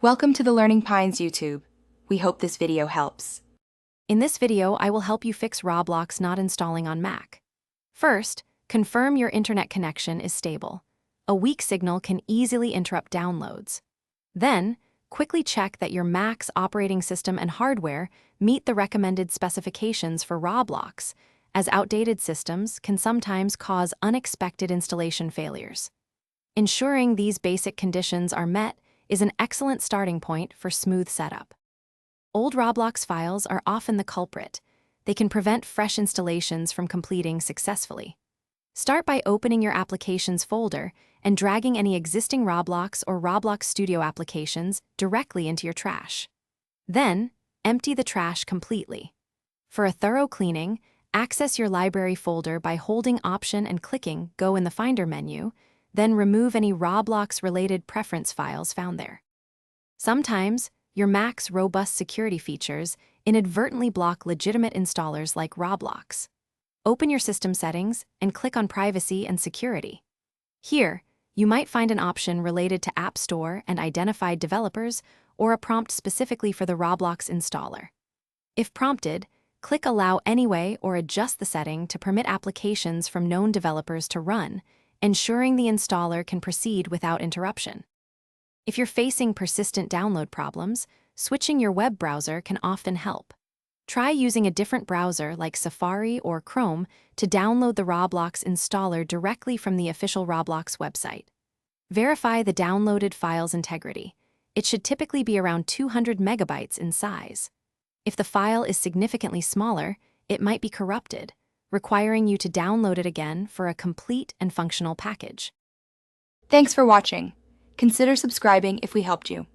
Welcome to the Learning Pines YouTube. We hope this video helps. In this video, I will help you fix Roblox not installing on Mac. First, confirm your internet connection is stable. A weak signal can easily interrupt downloads. Then, quickly check that your Mac's operating system and hardware meet the recommended specifications for Roblox, as outdated systems can sometimes cause unexpected installation failures. Ensuring these basic conditions are met is an excellent starting point for smooth setup. Old Roblox files are often the culprit. They can prevent fresh installations from completing successfully. Start by opening your Applications folder and dragging any existing Roblox or Roblox Studio applications directly into your trash. Then, empty the trash completely. For a thorough cleaning, access your library folder by holding Option and clicking Go in the Finder menu, then remove any Roblox-related preference files found there. Sometimes, your Mac's robust security features inadvertently block legitimate installers like Roblox. Open your system settings and click on Privacy and Security. Here, you might find an option related to App Store and identified developers or a prompt specifically for the Roblox installer. If prompted, click Allow Anyway or adjust the setting to permit applications from known developers to run, ensuring the installer can proceed without interruption. If you're facing persistent download problems, switching your web browser can often help. Try using a different browser like Safari or Chrome to download the Roblox installer directly from the official Roblox website. Verify the downloaded file's integrity. It should typically be around 200 megabytes in size. If the file is significantly smaller, it might be corrupted, requiring you to download it again for a complete and functional package. Thanks for watching. Consider subscribing if we helped you.